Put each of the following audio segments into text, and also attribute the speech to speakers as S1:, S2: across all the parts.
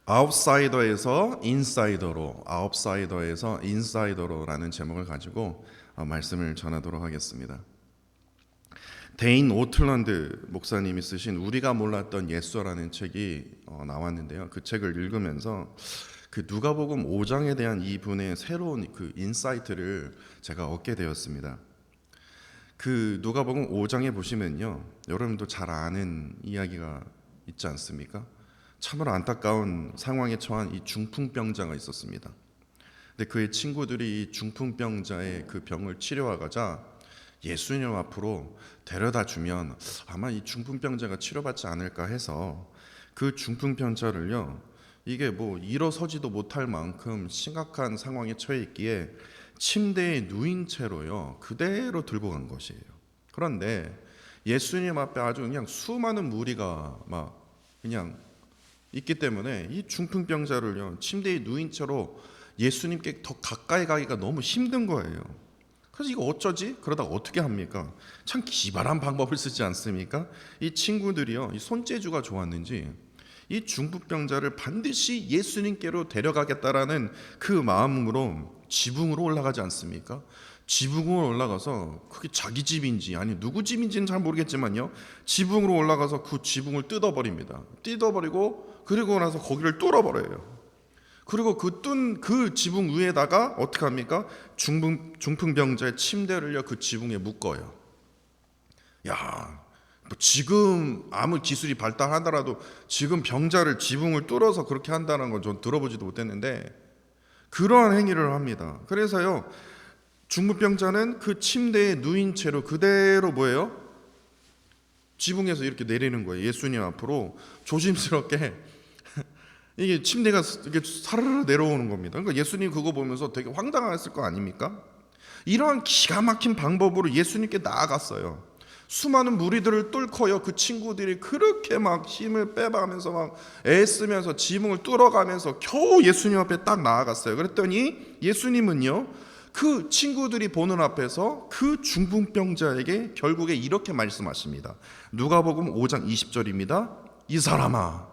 S1: 아웃사이더에서 인사이더로, 아웃사이더에서 인사이더로라는 제목을 가지고 말씀을 전하도록 하겠습니다. 데인 오틀런드 목사님이 쓰신 우리가 몰랐던 예수라는 책이 나왔는데요. 그 책을 읽으면서 그 누가복음 5장에 대한 이분의 새로운 그 인사이트를 제가 얻게 되었습니다. 그 누가복음 5장에 보시면요, 여러분도 잘 아는 이야기가 있지 않습니까? 참으로 안타까운 상황에 처한 이 중풍병자가 있었습니다. 근데 그의 친구들이 이 중풍병자의 그 병을 치료하고자 예수님 앞으로 데려다 주면 아마 이 중풍병자가 치료받지 않을까 해서 그 중풍병자를요, 이게 뭐 일어서지도 못할 만큼 심각한 상황에 처해 있기에 침대에 누인 채로요 그대로 들고 간 것이에요. 그런데 예수님 앞에 아주 그냥 수많은 무리가 막 그냥 있기 때문에 이 중풍병자를요 침대에 누인 채로 예수님께 더 가까이 가기가 너무 힘든 거예요. 그래서 이거 어쩌지? 그러다가 어떻게 합니까? 참 기발한 방법을 쓰지 않습니까? 이 친구들이요, 이 손재주가 좋았는지 이 중풍병자를 반드시 예수님께로 데려가겠다라는 그 마음으로 지붕으로 올라가지 않습니까? 지붕으로 올라가서 그게 자기 집인지 아니 누구 집인지는 잘 모르겠지만요, 지붕으로 올라가서 그 지붕을 뜯어버립니다. 뜯어버리고 그리고 나서 거기를 뚫어버려요. 그리고 그 지붕 위에다가 어떻게 합니까? 중풍병자의 침대를요 그 지붕에 묶어요. 야, 뭐 지금 아무 기술이 발달하더라도 지금 병자를 지붕을 뚫어서 그렇게 한다는 건 전 들어보지도 못했는데 그러한 행위를 합니다. 그래서요 중풍병자는 그 침대에 누인 채로 그대로 뭐예요? 지붕에서 이렇게 내리는 거예요. 예수님 앞으로 조심스럽게 이게 침대가 이렇게 사르르 내려오는 겁니다. 그러니까 예수님 그거 보면서 되게 황당했을 거 아닙니까? 이러한 기가 막힌 방법으로 예수님께 나아갔어요. 수많은 무리들을 뚫고요 그 친구들이 그렇게 막 힘을 빼가면서 막 애쓰면서 지붕을 뚫어가면서 겨우 예수님 앞에 딱 나아갔어요. 그랬더니 예수님은요 그 친구들이 보는 앞에서 그 중풍병자에게 결국에 이렇게 말씀하십니다. 누가복음 5장 20절입니다. 이 사람아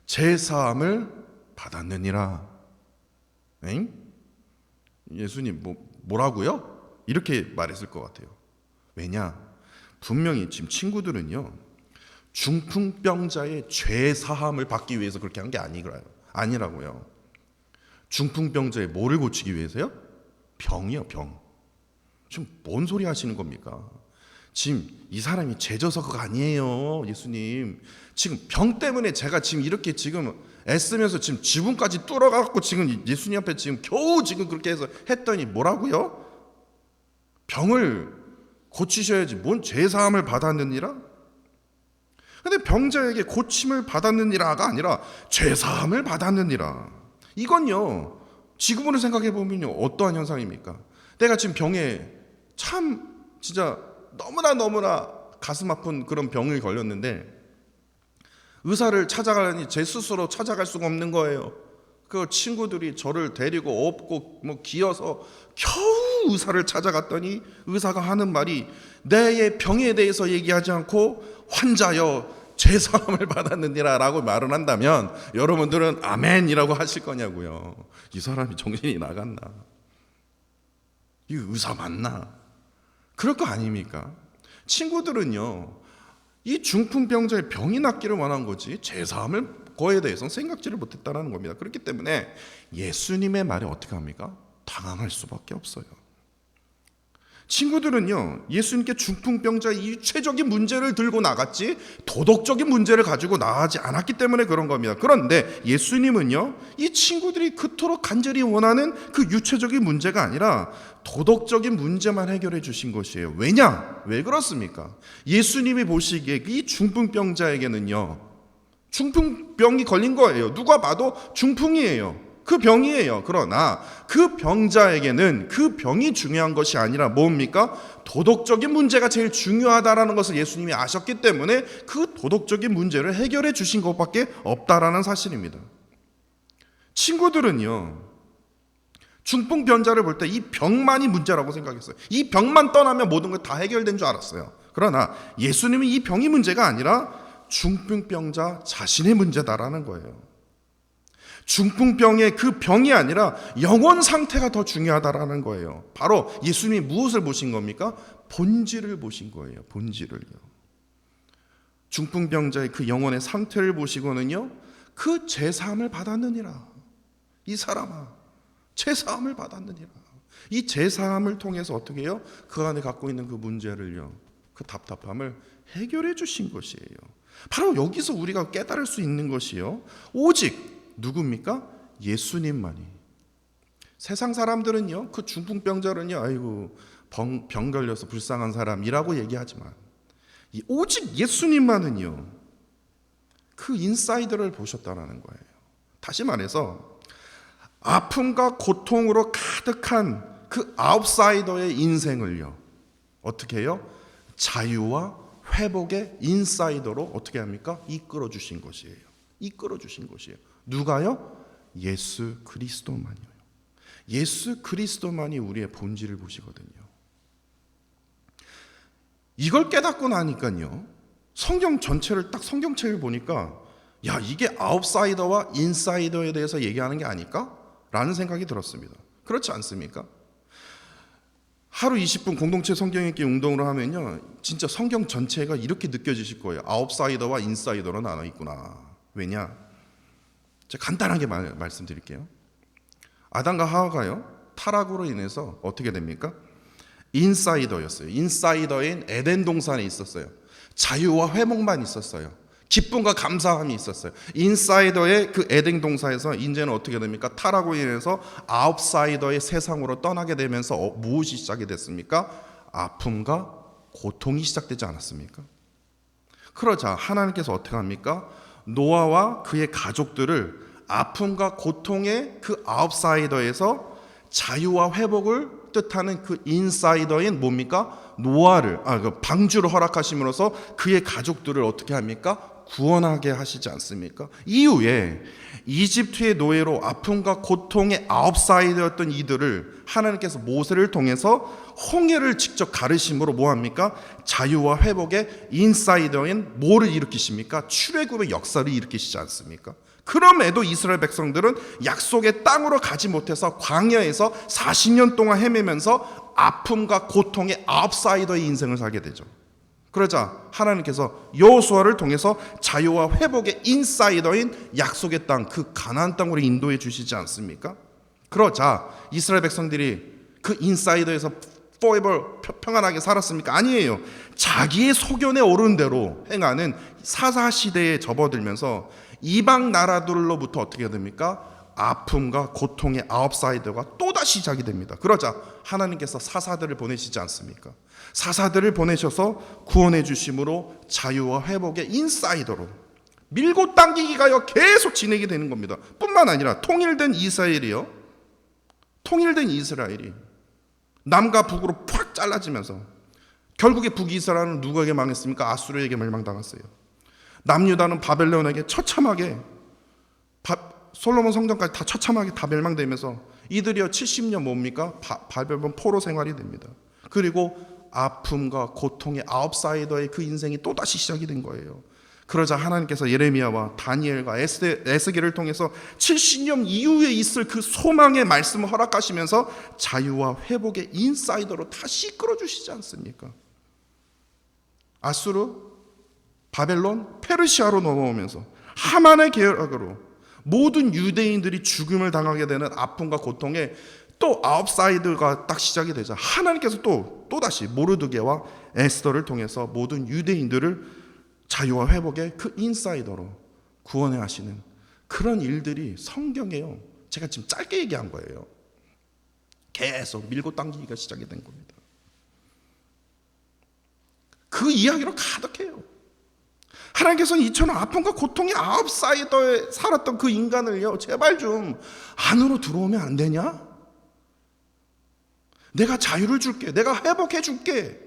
S1: 제사함을 받았느니라. 엥? 예수님 뭐라고요? 이렇게 말했을 것 같아요. 왜냐? 분명히 지금 친구들은요 중풍병자의 죄사함을 받기 위해서 그렇게 한 게 아니라고요. 중풍병자의 뭐를 고치기 위해서요? 병이요, 병. 지금 뭔 소리 하시는 겁니까? 지금 이 사람이 죄져서 그거 아니에요, 예수님. 지금 병 때문에 제가 지금 이렇게 지금 애쓰면서 지금 지붕까지 뚫어갖고 지금 예수님 앞에 지금 겨우 지금 그렇게 해서 했더니 뭐라고요? 병을 고치셔야지 뭔 죄사함을 받았느니라? 근데 병자에게 고침을 받았느니라가 아니라 죄사함을 받았느니라. 이건요 지금으로 생각해 보면요 어떠한 현상입니까? 내가 지금 병에 참 진짜 너무나 가슴 아픈 그런 병을 걸렸는데 의사를 찾아가려니 제 스스로 찾아갈 수가 없는 거예요. 그 친구들이 저를 데리고 업고 뭐 기어서 겨우 의사를 찾아갔더니 의사가 하는 말이 내 병에 대해서 얘기하지 않고 환자여 죄사함을 받았느니라 라고 말을 한다면 여러분들은 아멘이라고 하실 거냐고요. 이 사람이 정신이 나갔나? 이 의사 맞나? 그럴 거 아닙니까? 친구들은요 이 중풍병자의 병이 낫기를 원한 거지 죄사함을 거에 대해서는 생각지를 못했다는 겁니다. 그렇기 때문에 예수님의 말에 어떻게 합니까? 당황할 수밖에 없어요. 친구들은요 예수님께 중풍병자의 이 유체적인 문제를 들고 나갔지 도덕적인 문제를 가지고 나가지 않았기 때문에 그런 겁니다. 그런데 예수님은요 이 친구들이 그토록 간절히 원하는 그 유체적인 문제가 아니라 도덕적인 문제만 해결해 주신 것이에요. 왜냐? 왜 그렇습니까? 예수님이 보시기에 이 중풍병자에게는요 중풍병이 걸린 거예요. 누가 봐도 중풍이에요. 그 병이에요. 그러나 그 병자에게는 그 병이 중요한 것이 아니라 뭡니까? 도덕적인 문제가 제일 중요하다라는 것을 예수님이 아셨기 때문에 그 도덕적인 문제를 해결해 주신 것밖에 없다라는 사실입니다. 친구들은요 중풍병자를 볼 때 이 병만이 문제라고 생각했어요. 이 병만 떠나면 모든 것 다 해결된 줄 알았어요. 그러나 예수님이 이 병이 문제가 아니라 중풍병자 자신의 문제다라는 거예요. 중풍병의 그 병이 아니라 영혼 상태가 더 중요하다라는 거예요. 바로 예수님이 무엇을 보신 겁니까? 본질을 보신 거예요. 본질을요. 중풍병자의 그 영혼의 상태를 보시고는요, 그 죄사함을 받았느니라. 이 사람아, 죄사함을 받았느니라. 이 죄사함을 통해서 어떻게 해요? 그 안에 갖고 있는 그 문제를요, 그 답답함을 해결해 주신 것이에요. 바로 여기서 우리가 깨달을 수 있는 것이요, 오직 누굽니까? 예수님만이. 세상 사람들은요, 그 중풍병자는요, 아이고 병 걸려서 불쌍한 사람이라고 얘기하지만 오직 예수님만은요, 그 인사이드를 보셨다라는 거예요. 다시 말해서 아픔과 고통으로 가득한 그 아웃사이더의 인생을요, 어떻게 해요? 자유와 회복의 인사이더로 어떻게 합니까? 이끌어 주신 것이에요. 이끌어 주신 것이에요. 누가요? 예수 그리스도만이요. 예수 그리스도만이 우리의 본질을 보시거든요. 이걸 깨닫고 나니까요, 성경 전체를 딱 성경책을 보니까 야, 이게 아웃사이더와 인사이더에 대해서 얘기하는 게 아닐까? 라는 생각이 들었습니다. 그렇지 않습니까? 하루 20분 공동체 성경 읽기 운동으로 하면요, 진짜 성경 전체가 이렇게 느껴지실 거예요. 아웃사이더와 인사이더로 나눠 있구나. 왜냐? 제가 간단하게 말씀드릴게요. 아담과 하와가요, 타락으로 인해서 어떻게 됩니까? 인사이더였어요. 인사이더인 에덴 동산에 있었어요. 자유와 회복만 있었어요. 기쁨과 감사함이 있었어요. 인사이더의 그 에덴 동산에서 이제는 어떻게 됩니까? 타락으로 인해서 아웃사이더의 세상으로 떠나게 되면서 무엇이 시작이 됐습니까? 아픔과 고통이 시작되지 않았습니까? 그러자 하나님께서 어떻게 합니까? 노아와 그의 가족들을 아픔과 고통의 그 아웃사이더에서 자유와 회복을 뜻하는 그 인사이더인 뭡니까? 노아를, 그 방주를 허락하심으로써 그의 가족들을 어떻게 합니까? 구원하게 하시지 않습니까? 이후에 이집트의 노예로 아픔과 고통의 아웃사이더였던 이들을 하나님께서 모세를 통해서 홍해를 직접 가르심으로 뭐합니까? 자유와 회복의 인사이더인 뭐를 일으키십니까? 출애굽의 역사를 일으키시지 않습니까? 그럼에도 이스라엘 백성들은 약속의 땅으로 가지 못해서 광야에서 40년 동안 헤매면서 아픔과 고통의 아웃사이더의 인생을 살게 되죠. 그러자 하나님께서 여호수아를 통해서 자유와 회복의 인사이더인 약속의 땅, 그 가나안 땅으로 인도해 주시지 않습니까? 그러자 이스라엘 백성들이 그 인사이더에서 forever 평안하게 살았습니까? 아니에요. 자기의 소견에 오른 대로 행하는 사사시대에 접어들면서 이방 나라들로부터 어떻게 됩니까? 아픔과 고통의 아웃사이더가 또다시 시작이 됩니다. 그러자 하나님께서 사사들을 보내시지 않습니까? 사사들을 보내셔서 구원해 주심으로 자유와 회복의 인사이더로 밀고 당기기가요 계속 진행이 되는 겁니다. 뿐만 아니라 통일된 이스라엘이 남과 북으로 팍 잘라지면서 결국에 북이스라엘은 누구에게 망했습니까? 아수르에게 멸망당했어요. 남유다는 바벨론에게 처참하게, 솔로몬 성전까지 다 처참하게 다 멸망되면서 이들이요 70년 뭡니까? 바벨론 포로 생활이 됩니다. 그리고 아픔과 고통의 아웃사이더의 그 인생이 또다시 시작이 된 거예요. 그러자 하나님께서 예레미야와 다니엘과 에스겔을 통해서 70년 이후에 있을 그 소망의 말씀을 허락하시면서 자유와 회복의 인사이더로 다시 이끌어주시지 않습니까? 아수르, 바벨론, 페르시아로 넘어오면서 하만의 계략으로 모든 유대인들이 죽음을 당하게 되는 아픔과 고통에 또 아웃사이드가 딱 시작이 되자 하나님께서 또다시 모르드게와 에스더를 통해서 모든 유대인들을 자유와 회복의 그 인사이더로 구원해 하시는 그런 일들이 성경에요. 제가 지금 짧게 얘기한 거예요. 계속 밀고 당기기가 시작이 된 겁니다. 그 이야기로 가득해요. 하나님께서는 이처럼 아픔과 고통의 아웃사이더에 살았던 그 인간을요, 제발 좀 안으로 들어오면 안 되냐? 내가 자유를 줄게. 내가 회복해 줄게.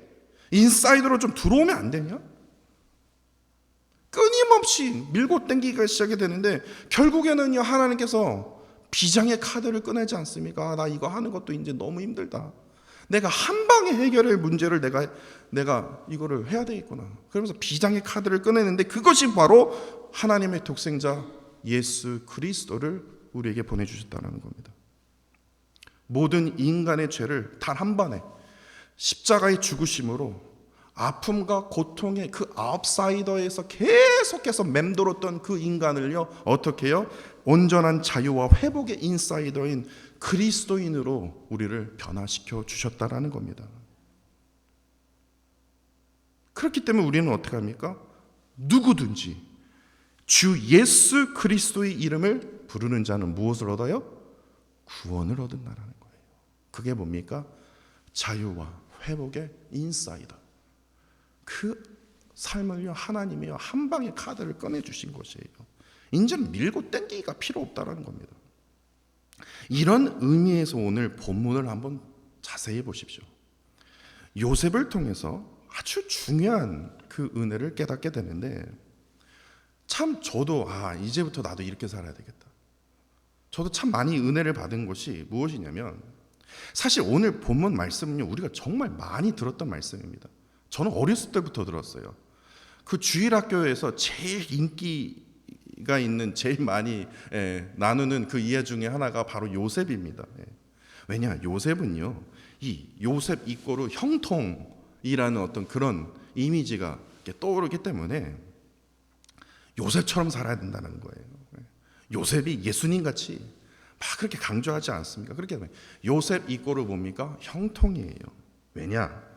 S1: 인사이드로 좀 들어오면 안 되냐? 끊임없이 밀고 당기기가 시작이 되는데 결국에는요, 하나님께서 비장의 카드를 꺼내지 않습니까? 나 이거 하는 것도 이제 너무 힘들다. 내가 한 방에 해결할 문제를 내가 이거를 해야 되겠구나. 그러면서 비장의 카드를 꺼내는데 그것이 바로 하나님의 독생자 예수 그리스도를 우리에게 보내주셨다는 겁니다. 모든 인간의 죄를 단 한 번에 십자가의 죽으심으로 아픔과 고통의 그 아웃사이더에서 계속해서 맴돌았던 그 인간을요, 어떻게 해요? 온전한 자유와 회복의 인사이더인 그리스도인으로 우리를 변화시켜 주셨다라는 겁니다. 그렇기 때문에 우리는 어떻게 합니까? 누구든지 주 예수 그리스도의 이름을 부르는 자는 무엇을 얻어요? 구원을 얻는다는 거예요. 그게 뭡니까? 자유와 회복의 인사이더. 그 삶을요, 하나님이요, 한 방의 카드를 꺼내주신 것이에요. 이제는 밀고 땡기기가 필요 없다는 겁니다. 이런 의미에서 오늘 본문을 한번 자세히 보십시오. 요셉을 통해서 아주 중요한 그 은혜를 깨닫게 되는데, 참 저도 이제부터 나도 이렇게 살아야 되겠다. 저도 참 많이 은혜를 받은 것이 무엇이냐면, 사실 오늘 본문 말씀은요, 우리가 정말 많이 들었던 말씀입니다. 저는 어렸을 때부터 들었어요. 그 주일학교에서 제일 인기가 있는, 제일 많이 나누는 그 이해 중에 하나가 바로 요셉입니다. 왜냐, 요셉은요, 이 요셉 이꼬르 형통이라는 어떤 그런 이미지가 떠오르기 때문에 요셉처럼 살아야 된다는 거예요. 요셉이 예수님같이 막 그렇게 강조하지 않습니까? 그렇게 하면 요셉 이꼬르 뭡니까? 형통이에요. 왜냐?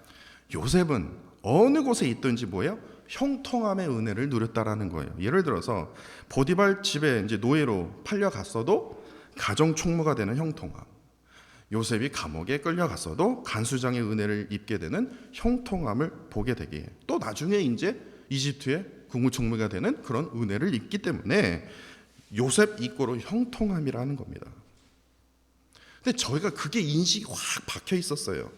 S1: 요셉은 어느 곳에 있든지 뭐예요? 형통함의 은혜를 누렸다라는 거예요. 예를 들어서 보디발 집에 이제 노예로 팔려갔어도 가정 총무가 되는 형통함. 요셉이 감옥에 끌려갔어도 간수장의 은혜를 입게 되는 형통함을 보게 되게 해요. 또 나중에 이제 이집트의 국무총리가 되는 그런 은혜를 입기 때문에 요셉 이꼬르 형통함이라는 겁니다. 근데 저희가 그게 인식이 확 박혀 있었어요.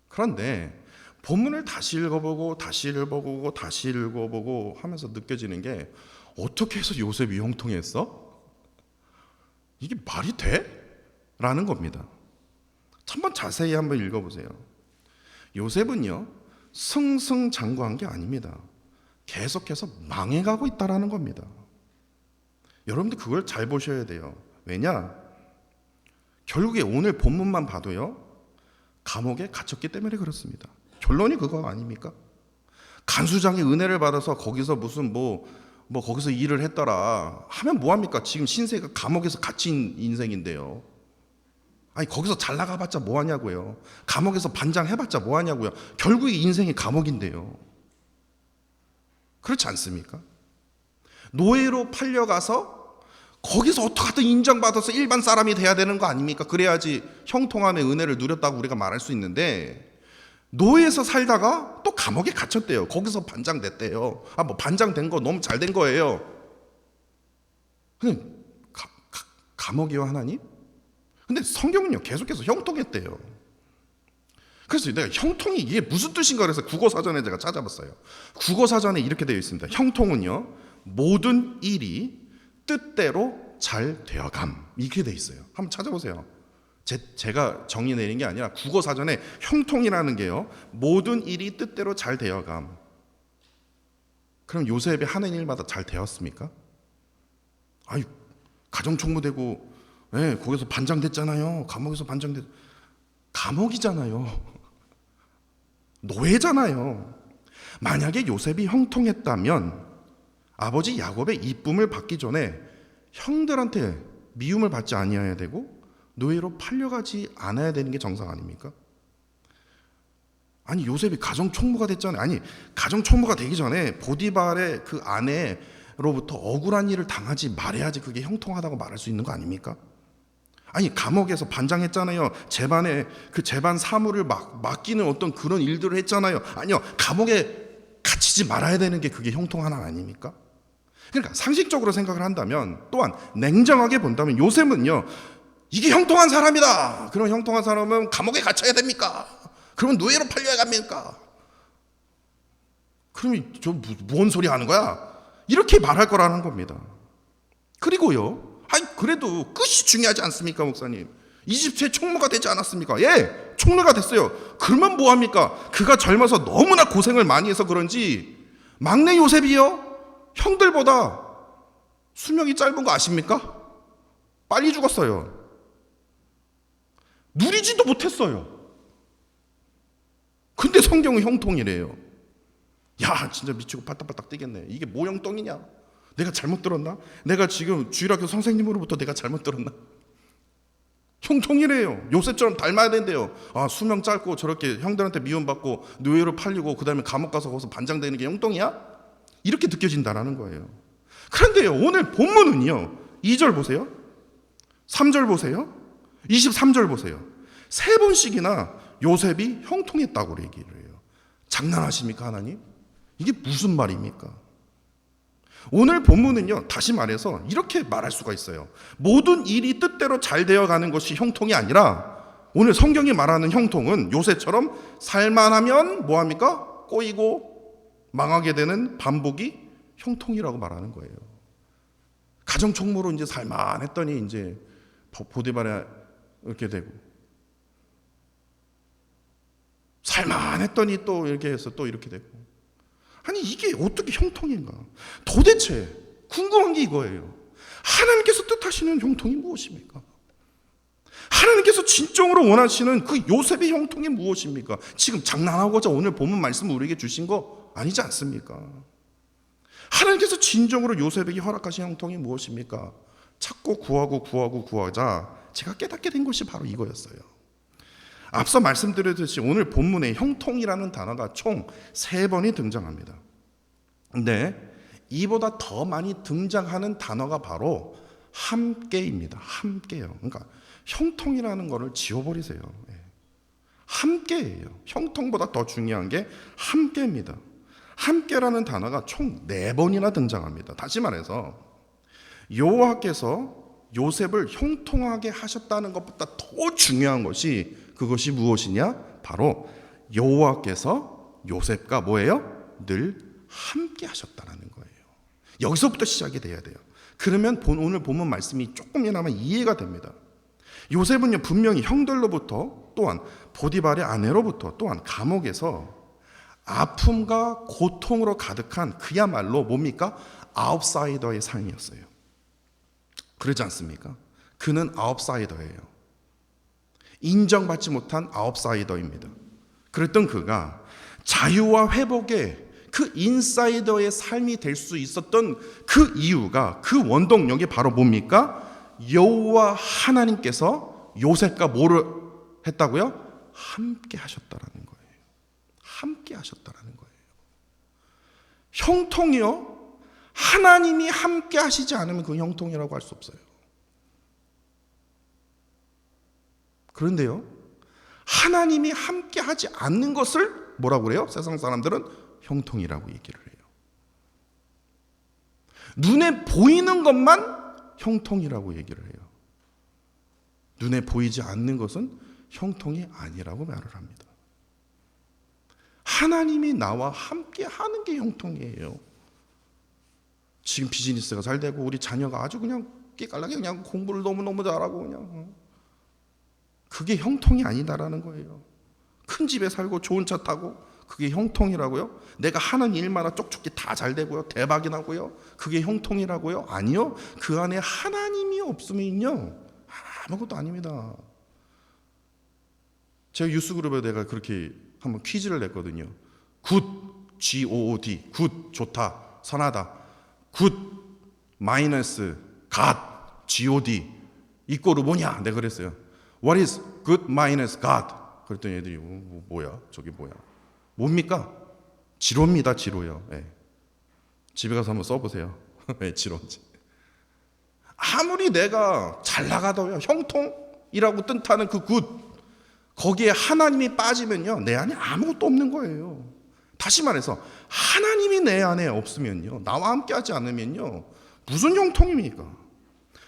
S1: 그런데 본문을 다시 읽어보고 다시 읽어보고 다시 읽어보고 하면서 느껴지는 게, 어떻게 해서 요셉이 형통했어? 이게 말이 돼? 라는 겁니다. 한번 자세히 한번 읽어보세요. 요셉은요, 승승장구한 게 아닙니다. 계속해서 망해가고 있다라는 겁니다. 여러분들 그걸 잘 보셔야 돼요. 왜냐? 결국에 오늘 본문만 봐도요, 감옥에 갇혔기 때문에 그렇습니다. 결론이 그거 아닙니까? 간수장의 은혜를 받아서 거기서 무슨 거기서 일을 했더라 하면 뭐합니까? 지금 신세가 감옥에서 갇힌 인생인데요. 아니, 거기서 잘 나가봤자 뭐하냐고요. 감옥에서 반장해봤자 뭐하냐고요. 결국에 인생이 감옥인데요. 그렇지 않습니까? 노예로 팔려가서 거기서 어떻게든 인정받아서 일반 사람이 돼야 되는 거 아닙니까? 그래야지 형통함의 은혜를 누렸다고 우리가 말할 수 있는데, 노예에서 살다가 또 감옥에 갇혔대요. 거기서 반장 됐대요. 반장 된 거 너무 잘 된 거예요. 근데 감옥이요, 하나님? 근데 성경은요, 계속해서 형통했대요. 그래서 내가 형통이 이게 무슨 뜻인가 그래서 국어사전에 제가 찾아봤어요. 국어사전에 이렇게 되어 있습니다. 형통은요, 모든 일이 뜻대로 잘 되어감, 이렇게 되어 있어요. 한번 찾아보세요. 제가 정리 내린 게 아니라 국어사전에 형통이라는 게요, 모든 일이 뜻대로 잘 되어감. 그럼 요셉이 하는 일마다 잘 되었습니까? 가정총무되고, 거기서 반장 됐잖아요. 감옥에서 반장 됐. 감옥이잖아요. 노예잖아요. 만약에 요셉이 형통했다면 아버지 야곱의 이쁨을 받기 전에 형들한테 미움을 받지 아니어야 되고 노예로 팔려가지 않아야 되는 게 정상 아닙니까? 아니, 요셉이 가정총무가 됐잖아요. 아니, 가정총무가 되기 전에 보디발의 그 아내로부터 억울한 일을 당하지 말아야지 그게 형통하다고 말할 수 있는 거 아닙니까? 아니, 감옥에서 반장했잖아요. 재반에 그 재반 사무를 맡기는 어떤 그런 일들을 했잖아요. 아니요, 감옥에 갇히지 말아야 되는 게 그게 형통 하나 아닙니까? 그러니까 상식적으로 생각을 한다면, 또한 냉정하게 본다면 요셉은요, 이게 형통한 사람이다. 그럼 형통한 사람은 감옥에 갇혀야 됩니까? 그러면 노예로 팔려야 합니까? 그럼 저 뭔 소리 하는 거야? 이렇게 말할 거라는 겁니다. 그리고요, 그래도 끝이 중요하지 않습니까, 목사님? 이집트의 총무가 되지 않았습니까? 예, 총무가 됐어요. 그러면 뭐합니까? 그가 젊어서 너무나 고생을 많이 해서 그런지 막내 요셉이요, 형들보다 수명이 짧은 거 아십니까? 빨리 죽었어요. 누리지도 못했어요. 근데 성경은 형통이래요. 야, 진짜 미치고 바닥바닥 뛰겠네. 이게 뭐 형통이냐? 내가 잘못 들었나? 내가 지금 주일학교 선생님으로부터 내가 잘못 들었나? 형통이래요. 요셉처럼 닮아야 된대요. 아, 수명 짧고 저렇게 형들한테 미움받고 노예로 팔리고 그 다음에 감옥 가서 거기서 반장되는 게 형통이야? 이렇게 느껴진다라는 거예요. 그런데요, 오늘 본문은요, 2절 보세요, 3절 보세요, 23절 보세요. 3번씩이나 요셉이 형통했다고 얘기를 해요. 장난하십니까, 하나님? 이게 무슨 말입니까? 오늘 본문은요, 다시 말해서 이렇게 말할 수가 있어요. 모든 일이 뜻대로 잘 되어가는 것이 형통이 아니라, 오늘 성경이 말하는 형통은 요셉처럼 살만하면 뭐합니까? 꼬이고 망하게 되는 반복이 형통이라고 말하는 거예요. 가정총무로 이제 살만했더니 이제 보디발에 이렇게 되고, 살만했더니 또 이렇게 해서 또 이렇게 되고. 아니, 이게 어떻게 형통인가? 도대체 궁금한 게 이거예요. 하나님께서 뜻하시는 형통이 무엇입니까? 하나님께서 진정으로 원하시는 그 요셉의 형통이 무엇입니까? 지금 장난하고자 오늘 본문 말씀을 우리에게 주신 거 아니지 않습니까? 하나님께서 진정으로 요셉에게 허락하신 형통이 무엇입니까? 찾고 구하자 제가 깨닫게 된 것이 바로 이거였어요. 앞서 말씀드렸듯이 오늘 본문에 형통이라는 단어가 총 3번이 등장합니다. 근데 이보다 더 많이 등장하는 단어가 바로 함께입니다. 함께요. 그러니까 형통이라는 거를 지워버리세요. 함께예요. 형통보다 더 중요한 게 함께입니다. 함께라는 단어가 총 4번이나 등장합니다. 다시 말해서 여호와께서 요셉을 형통하게 하셨다는 것보다 더 중요한 것이, 그것이 무엇이냐? 바로 여호와께서 요셉과 뭐예요? 늘 함께 하셨다는 거예요. 여기서부터 시작이 돼야 돼요. 그러면 오늘 본문 말씀이 조금이나마 이해가 됩니다. 요셉은요, 분명히 형들로부터, 또한 보디발의 아내로부터, 또한 감옥에서 아픔과 고통으로 가득한 그야말로 뭡니까? 아웃사이더의 삶이었어요. 그러지 않습니까? 그는 아웃사이더예요. 인정받지 못한 아웃사이더입니다. 그랬던 그가 자유와 회복의 그 인사이더의 삶이 될 수 있었던 그 이유가, 그 원동력이 바로 뭡니까? 여호와 하나님께서 요셉과 뭐를 했다고요? 함께 하셨다라는 거예요. 함께 하셨다라는 거예요. 형통이요, 하나님이 함께 하시지 않으면 그 형통이라고 할 수 없어요. 그런데요, 하나님이 함께 하지 않는 것을 뭐라고 그래요? 세상 사람들은 형통이라고 얘기를 해요. 눈에 보이는 것만 형통이라고 얘기를 해요. 눈에 보이지 않는 것은 형통이 아니라고 말을 합니다. 하나님이 나와 함께 하는 게 형통이에요. 지금 비즈니스가 잘 되고 우리 자녀가 아주 그냥 깨깔나게 그냥 공부를 너무너무 잘하고 그냥, 그게 형통이 아니다라는 거예요. 큰 집에 살고 좋은 차 타고 그게 형통이라고요? 내가 하는 일마다 쪽쪽이 다 잘 되고요, 대박이 나고요, 그게 형통이라고요? 아니요. 그 안에 하나님이 없으면요 아무것도 아닙니다. 제가 뉴스그룹에 내가 그렇게 한번 퀴즈를 냈거든요. 굿, G-O-O-D, 굿, 좋다, 선하다. 굿 마이너스 God, G-O-D 이꼬르 뭐냐? 내가 그랬어요. What is good minus God? 그랬더니 애들이 뭐야? 저게 뭐야? 뭡니까? 지로입니다. 지로요. 네. 집에 가서 한번 써보세요. 왜 지로인지. 아무리 내가 잘 나가도요, 형통이라고 뜻하는 그 굿, 거기에 하나님이 빠지면요 내 안에 아무것도 없는 거예요. 다시 말해서 하나님이 내 안에 없으면요, 나와 함께 하지 않으면요 무슨 형통입니까?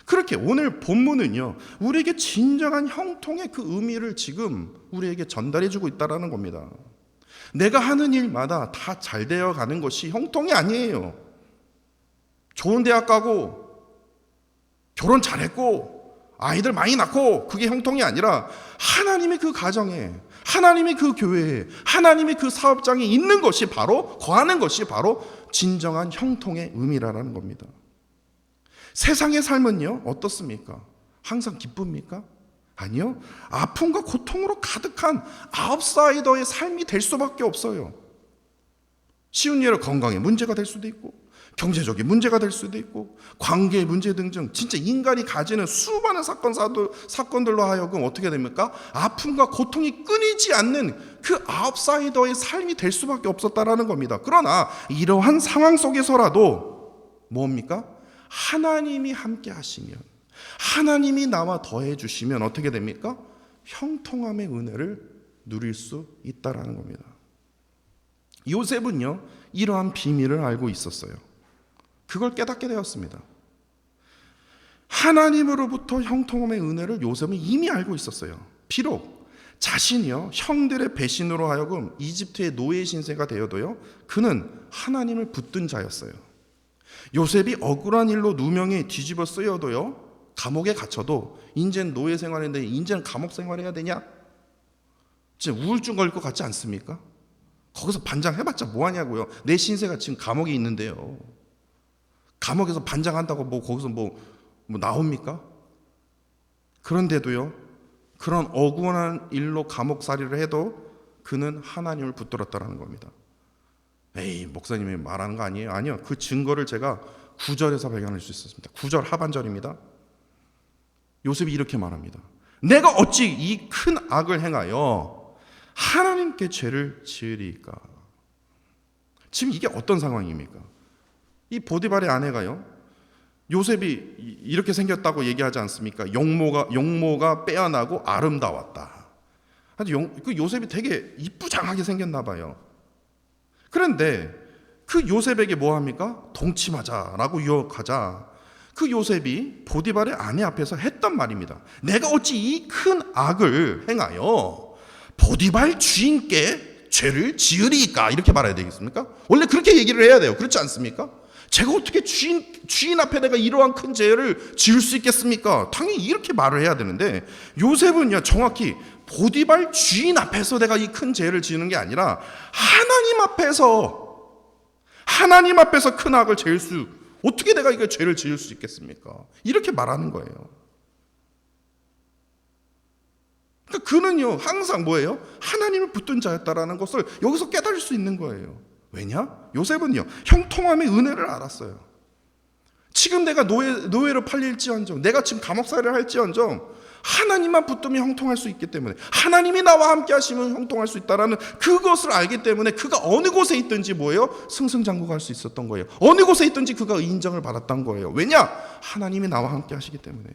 S1: 그렇게 오늘 본문은요 우리에게 진정한 형통의 그 의미를 지금 우리에게 전달해 주고 있다는 겁니다. 내가 하는 일마다 다 잘 되어 가는 것이 형통이 아니에요. 좋은 대학 가고 결혼 잘했고 아이들 많이 낳고 그게 형통이 아니라 하나님의 그 가정에, 하나님의 그 교회에, 하나님의 그 사업장에 있는 것이 바로, 거하는 것이 바로 진정한 형통의 의미라는 겁니다. 세상의 삶은요 어떻습니까? 항상 기쁩니까? 아니요. 아픔과 고통으로 가득한 아웃사이더의 삶이 될 수밖에 없어요. 쉬운 예로 건강에 문제가 될 수도 있고, 경제적인 문제가 될 수도 있고, 관계의 문제 등등 진짜 인간이 가지는 수많은 사건들로 하여금 어떻게 됩니까? 아픔과 고통이 끊이지 않는 그 아웃사이더의 삶이 될 수밖에 없었다라는 겁니다. 그러나 이러한 상황 속에서라도 뭡니까? 하나님이 함께 하시면, 하나님이 나와 더해 주시면 어떻게 됩니까? 형통함의 은혜를 누릴 수 있다라는 겁니다. 요셉은요, 이러한 비밀을 알고 있었어요. 그걸 깨닫게 되었습니다. 하나님으로부터 형통함의 은혜를 요셉은 이미 알고 있었어요. 비록 자신이요, 형들의 배신으로 하여금 이집트의 노예 신세가 되어도요, 그는 하나님을 붙든 자였어요. 요셉이 억울한 일로 누명에 뒤집어 쓰여도요, 감옥에 갇혀도 인제는 노예 생활인데 인제는 감옥 생활해야 되냐? 진짜 우울증 걸릴 것 같지 않습니까? 거기서 반장해봤자 뭐하냐고요. 내 신세가 지금 감옥에 있는데요. 감옥에서 반장한다고 뭐 거기서 뭐 나옵니까? 그런데도요, 그런 억울한 일로 감옥살이를 해도 그는 하나님을 붙들었다라는 겁니다. 에이, 목사님이 말하는 거 아니에요? 아니요. 그 증거를 제가 9절에서 발견할 수 있었습니다. 9절 하반절입니다. 요셉이 이렇게 말합니다. 내가 어찌 이 큰 악을 행하여 하나님께 죄를 지으리까? 지금 이게 어떤 상황입니까? 이 보디발의 아내가요, 요셉이 이렇게 생겼다고 얘기하지 않습니까? 용모가 빼어나고 아름다웠다. 그 요셉이 되게 이쁘장하게 생겼나 봐요. 그런데 그 요셉에게 뭐 합니까? 동침하자라고 유혹하자 그 요셉이 보디발의 아내 앞에서 했던 말입니다. 내가 어찌 이 큰 악을 행하여 보디발 주인께 죄를 지으리까? 이렇게 말해야 되겠습니까? 원래 그렇게 얘기를 해야 돼요. 그렇지 않습니까? 제가 어떻게 주인 앞에 내가 이러한 큰 죄를 지을 수 있겠습니까? 당연히 이렇게 말을 해야 되는데, 요셉은요, 정확히 보디발 주인 앞에서 내가 이 큰 죄를 지는 게 아니라 하나님 앞에서 큰 악을 어떻게 내가 이거 죄를 지을 수 있겠습니까? 이렇게 말하는 거예요. 그러니까 그는요, 항상 뭐예요? 하나님을 붙든 자였다라는 것을 여기서 깨달을 수 있는 거예요. 왜냐? 요셉은요, 형통함의 은혜를 알았어요. 지금 내가 노예로 팔릴지언정, 내가 지금 감옥살이를 할지언정 하나님만 붙들면 형통할 수 있기 때문에, 하나님이 나와 함께 하시면 형통할 수 있다라는 그것을 알기 때문에 그가 어느 곳에 있든지 뭐예요? 승승장구할 수 있었던 거예요. 어느 곳에 있든지 그가 인정을 받았던 거예요. 왜냐? 하나님이 나와 함께 하시기 때문에.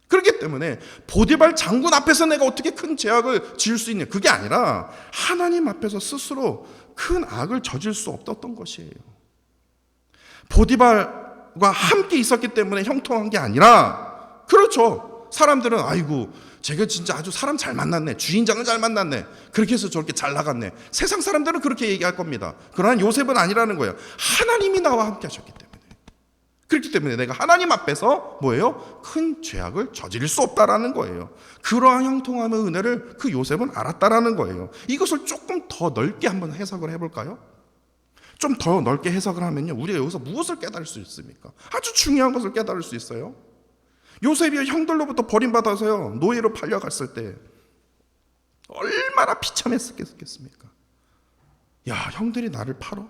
S1: 그렇기 때문에 보디발 장군 앞에서 내가 어떻게 큰 죄악을 지을 수 있냐, 그게 아니라 하나님 앞에서 스스로 큰 악을 저질 수 없었던 것이에요. 보디발과 함께 있었기 때문에 형통한 게 아니라, 그렇죠, 사람들은 아이고 제가 진짜 아주 사람 잘 만났네, 주인장을 잘 만났네, 그렇게 해서 저렇게 잘 나갔네, 세상 사람들은 그렇게 얘기할 겁니다. 그러나 요셉은 아니라는 거예요. 하나님이 나와 함께 하셨기 때문에, 그렇기 때문에 내가 하나님 앞에서 뭐예요? 큰 죄악을 저지를 수 없다라는 거예요. 그러한 형통함의 은혜를 그 요셉은 알았다라는 거예요. 이것을 조금 더 넓게 한번 해석을 해볼까요? 좀 더 넓게 해석을 하면요, 우리가 여기서 무엇을 깨달을 수 있습니까? 아주 중요한 것을 깨달을 수 있어요. 요셉이 형들로부터 버림받아서요, 노예로 팔려갔을 때 얼마나 비참했겠습니까? 야, 형들이 나를 팔어?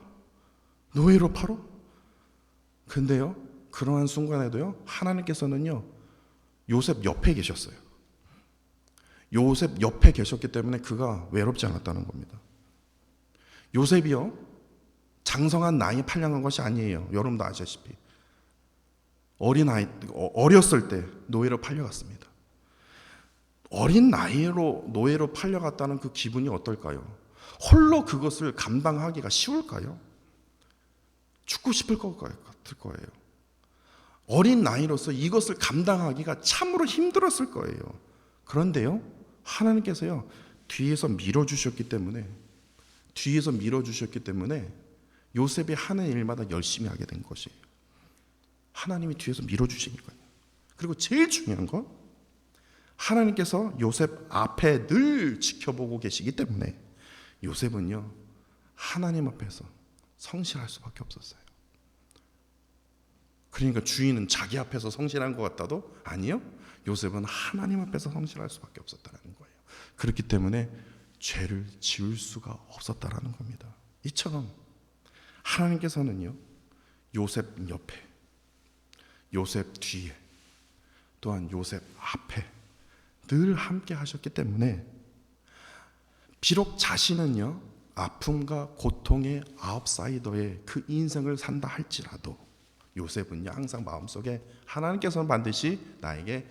S1: 노예로 팔어? 근데요, 그러한 순간에도요, 하나님께서는요, 요셉 옆에 계셨어요. 요셉 옆에 계셨기 때문에 그가 외롭지 않았다는 겁니다. 요셉이요, 장성한 나이에 팔려간 것이 아니에요. 여러분도 아시다시피 어렸을 때 노예로 팔려갔습니다. 어린 나이로 노예로 팔려갔다는 그 기분이 어떨까요? 홀로 그것을 감당하기가 쉬울까요? 죽고 싶을 것 같을 거예요. 어린 나이로서 이것을 감당하기가 참으로 힘들었을 거예요. 그런데요, 하나님께서요, 뒤에서 밀어주셨기 때문에 요셉이 하는 일마다 열심히 하게 된 것이에요. 하나님이 뒤에서 밀어주시니까요. 그리고 제일 중요한 건 하나님께서 요셉 앞에 늘 지켜보고 계시기 때문에 요셉은요, 하나님 앞에서 성실할 수밖에 없었어요. 그러니까 주인은 자기 앞에서 성실한 것 같다도 아니요, 요셉은 하나님 앞에서 성실할 수밖에 없었다는 거예요. 그렇기 때문에 죄를 지을 수가 없었다라는 겁니다. 이처럼 하나님께서는요, 요셉 옆에, 요셉 뒤에, 또한 요셉 앞에 늘 함께 하셨기 때문에 비록 자신은요, 아픔과 고통의 아웃사이더의 그 인생을 산다 할지라도 요셉은요, 항상 마음속에 하나님께서는 반드시 나에게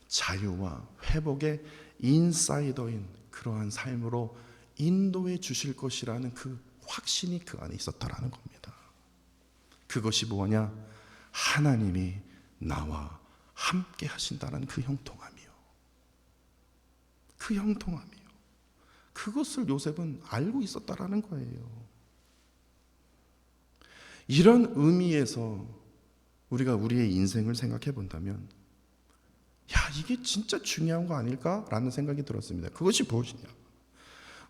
S1: 자유와 회복의 인사이더인 그러한 삶으로 인도해 주실 것이라는 그 확신이 그 안에 있었다라는 겁니다. 그것이 뭐냐? 하나님이 나와 함께 하신다는 그 형통함이요. 그 형통함이요. 그것을 요셉은 알고 있었다라는 거예요. 이런 의미에서 우리가 우리의 인생을 생각해 본다면, 야, 이게 진짜 중요한 거 아닐까라는 생각이 들었습니다. 그것이 무엇이냐?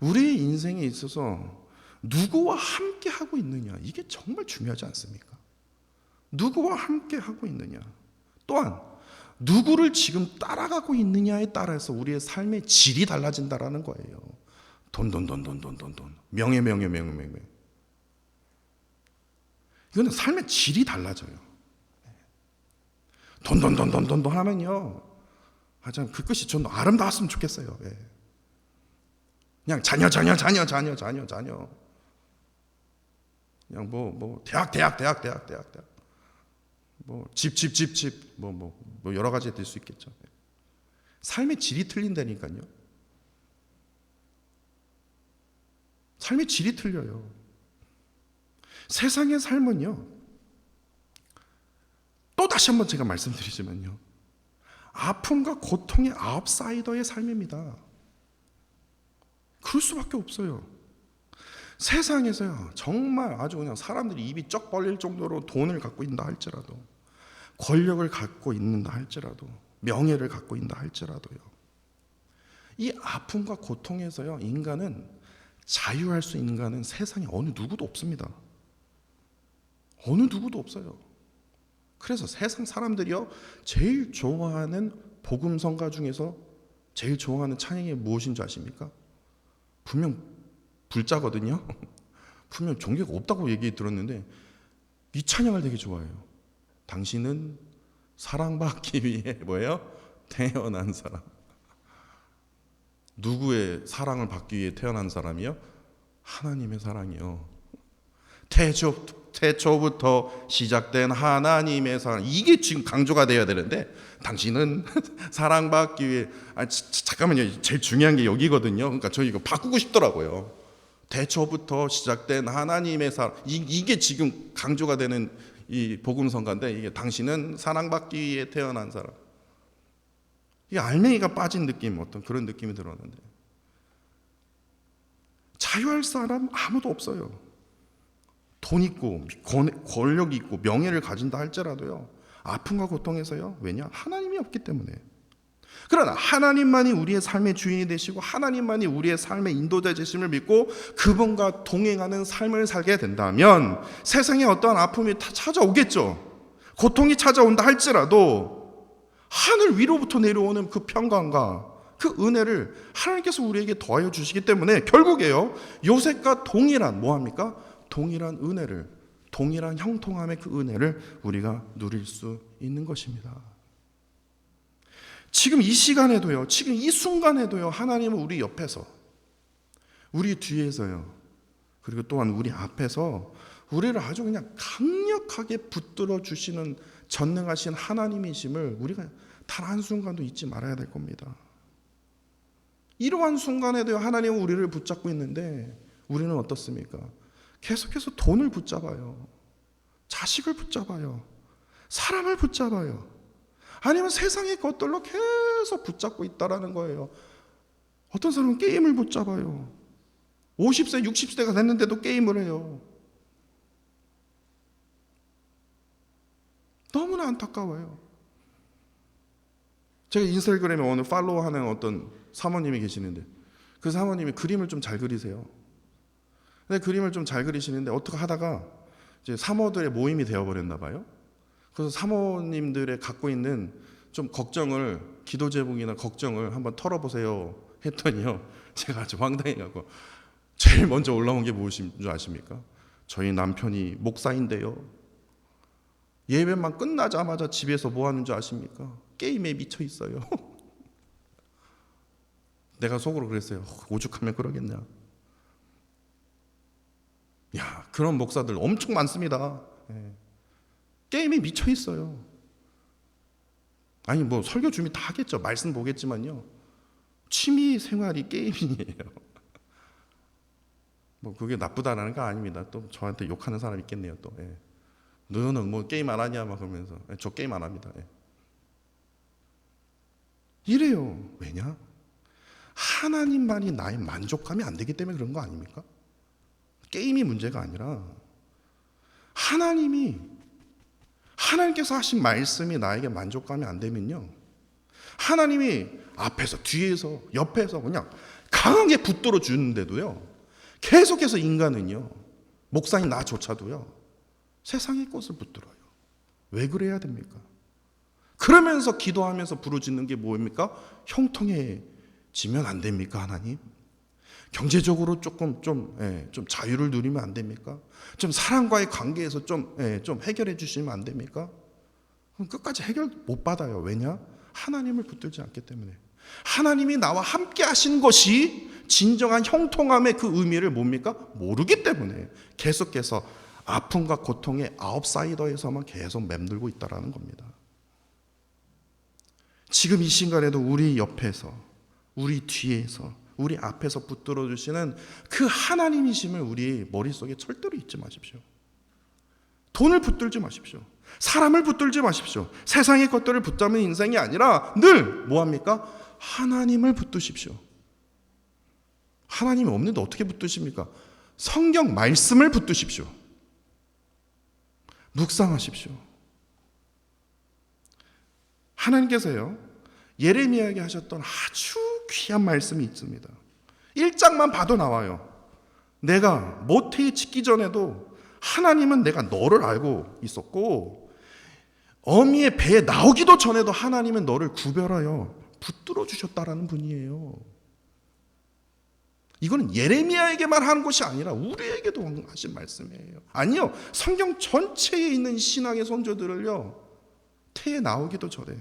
S1: 우리의 인생에 있어서 누구와 함께 하고 있느냐, 이게 정말 중요하지 않습니까? 누구와 함께 하고 있느냐, 또한 누구를 지금 따라가고 있느냐에 따라서 우리의 삶의 질이 달라진다라는 거예요. 돈, 명예. 이거는 삶의 질이 달라져요. 돈 하면요, 참 그것이 좀 아름다웠으면 좋겠어요. 그냥 자녀. 그냥 뭐 대학. 뭐 집. 뭐 여러 가지 될 수 있겠죠. 삶의 질이 틀린다니까요. 삶의 질이 틀려요. 세상의 삶은요, 또 다시 한번 제가 말씀드리지만요, 아픔과 고통의 아웃사이더의 삶입니다. 그럴 수밖에 없어요. 세상에서요, 정말 아주 그냥 사람들이 입이 쩍 벌릴 정도로 돈을 갖고 있다 할지라도, 권력을 갖고 있는다 할지라도, 명예를 갖고 있다 할지라도요, 이 아픔과 고통에서요, 인간은 자유할 수 있는 인간은 세상에 어느 누구도 없습니다. 어느 누구도 없어요. 그래서 세상 사람들이요, 제일 좋아하는 복음성가 중에서 제일 좋아하는 찬양이 무엇인 줄 아십니까? 분명 불자거든요. 분명 종교가 없다고 얘기 들었는데 이 찬양을 되게 좋아해요. 당신은 사랑받기 위해 뭐예요? 태어난 사람. 누구의 사랑을 받기 위해 태어난 사람이요? 하나님의 사랑이요. 태초부터 시작된 하나님의 사랑, 이게 지금 강조가 되어야 되는데 당신은 사랑받기 위해, 잠깐만요, 제일 중요한 게 여기거든요. 그러니까 저 이거 바꾸고 싶더라고요. 태초부터 시작된 하나님의 사랑, 이게 지금 강조가 되는 이 복음성가인데, 이게 당신은 사랑받기 위해 태어난 사람, 이게 알맹이가 빠진 느낌, 어떤 그런 느낌이 들었는데, 자유할 사람 아무도 없어요. 돈 있고 권력 있고 명예를 가진다 할지라도요, 아픔과 고통에서요, 왜냐? 하나님이 없기 때문에. 그러나 하나님만이 우리의 삶의 주인이 되시고 하나님만이 우리의 삶의 인도자 되심을 믿고 그분과 동행하는 삶을 살게 된다면 세상에 어떠한 아픔이 찾아오겠죠. 고통이 찾아온다 할지라도 하늘 위로부터 내려오는 그 평강과 그 은혜를 하나님께서 우리에게 더하여 주시기 때문에 결국에요, 요셉과 동일한 뭐합니까? 동일한 은혜를, 동일한 형통함의 그 은혜를 우리가 누릴 수 있는 것입니다. 지금 이 시간에도요, 지금 이 순간에도요, 하나님은 우리 옆에서, 우리 뒤에서요, 그리고 또한 우리 앞에서 우리를 아주 그냥 강력하게 붙들어 주시는 전능하신 하나님이심을 우리가 단 한순간도 잊지 말아야 될 겁니다. 이러한 순간에도요, 하나님은 우리를 붙잡고 있는데 우리는 어떻습니까? 계속해서 돈을 붙잡아요. 자식을 붙잡아요. 사람을 붙잡아요. 아니면 세상의 것들로 계속 붙잡고 있다라는 거예요. 어떤 사람은 게임을 붙잡아요. 50세, 60세가 됐는데도 게임을 해요. 너무나 안타까워요. 제가 인스타그램에 오늘 팔로우하는 어떤 사모님이 계시는데 그 사모님이 그림을 좀 잘 그리세요. 근데 그림을 좀 잘 그리시는데 어떻게 하다가 이제 사모들의 모임이 되어버렸나 봐요. 그래서 사모님들의 갖고 있는 좀 걱정을, 기도 제목이나 걱정을 한번 털어보세요 했더니요, 제가 아주 황당해가고 제일 먼저 올라온 게 무엇인 줄 아십니까? 저희 남편이 목사인데요, 예배만 끝나자마자 집에서 뭐 하는 줄 아십니까? 게임에 미쳐 있어요. 내가 속으로 그랬어요. 오죽하면 그러겠냐. 야, 그런 목사들 엄청 많습니다. 게임에 미쳐 있어요. 아니 뭐 설교 준비 다 하겠죠. 말씀 보겠지만요, 취미 생활이 게임이에요. 뭐 그게 나쁘다라는 거 아닙니다. 또 저한테 욕하는 사람 있겠네요. 또 너는 뭐 게임 안 하냐 막 그러면서, 저 게임 안 합니다. 이래요. 왜냐? 하나님만이 나의 만족감이 안 되기 때문에 그런 거 아닙니까? 게임이 문제가 아니라 하나님께서 하신 말씀이 나에게 만족감이 안 되면요, 하나님이 앞에서 뒤에서 옆에서 그냥 강하게 붙들어 주는데도요, 계속해서 인간은요, 목사인 나조차도요, 세상의 것을 붙들어요. 왜 그래야 됩니까? 그러면서 기도하면서 부르짖는 게 뭡니까? 형통해지면 안 됩니까, 하나님? 경제적으로 좀 자유를 누리면 안 됩니까? 좀 사람과의 관계에서 좀 해결해 주시면 안 됩니까? 그럼 끝까지 해결 못 받아요. 왜냐? 하나님을 붙들지 않기 때문에. 하나님이 나와 함께 하신 것이 진정한 형통함의 그 의미를 뭡니까? 모르기 때문에 계속해서 아픔과 고통의 아웃사이더에서만 계속 맴돌고 있다는 겁니다. 지금 이 순간에도 우리 옆에서, 우리 뒤에서, 우리 앞에서 붙들어 주시는 그 하나님이심을 우리 머릿속에 절대로 잊지 마십시오. 돈을 붙들지 마십시오. 사람을 붙들지 마십시오. 세상의 것들을 붙잡는 인생이 아니라 늘 뭐합니까? 하나님을 붙드십시오. 하나님이 없는데 어떻게 붙드십니까? 성경 말씀을 붙드십시오. 묵상하십시오. 하나님께서요, 예레미야에게 하셨던 아주 귀한 말씀이 있습니다. 1장만 봐도 나와요. 내가 모태에 짓기 전에도 하나님은 내가 너를 알고 있었고, 어미의 배에 나오기도 전에도 하나님은 너를 구별하여 붙들어 주셨다라는 분이에요. 이거는 예레미야에게만 하는 것이 아니라 우리에게도 하신 말씀이에요. 아니요, 성경 전체에 있는 신앙의 선조들을요, 태에 나오기도 전에,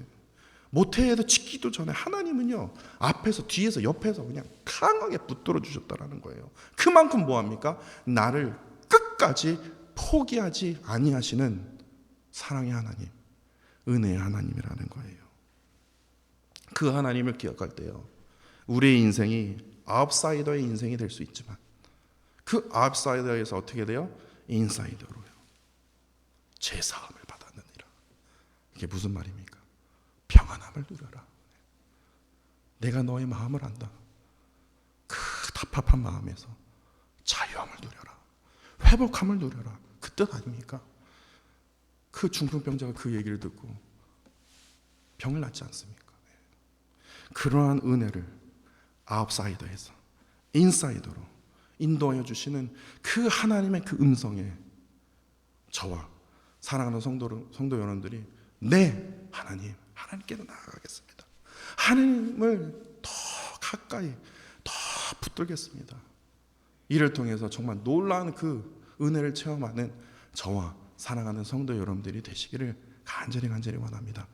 S1: 모태에도 짓기도 전에 하나님은요, 앞에서 뒤에서 옆에서 그냥 강하게 붙들어 주셨다라는 거예요. 그만큼 뭐합니까? 나를 끝까지 포기하지 아니하시는 사랑의 하나님, 은혜의 하나님이라는 거예요. 그 하나님을 기억할 때요, 우리의 인생이 아웃사이더의 인생이 될 수 있지만 그 아웃사이더에서 어떻게 돼요? 인사이더로요, 제사함을 받았느니라. 이게 무슨 말입니까? 평안함을 누려라. 내가 너의 마음을 안다. 그 답답한 마음에서 자유함을 누려라. 회복함을 누려라. 그 뜻 아닙니까? 그 중풍병자가 그 얘기를 듣고 병을 낫지 않습니까? 그러한 은혜를 아웃사이더에서 인사이더로 인도하여 주시는 그 하나님의 그 음성에 저와 사랑하는 성도 여러분들이 하나님께로 나아가겠습니다. 하나님을 더 가까이, 더 붙들겠습니다. 이를 통해서 정말 놀라운 그 은혜를 체험하는 저와 사랑하는 성도 여러분들이 되시기를 간절히 원합니다.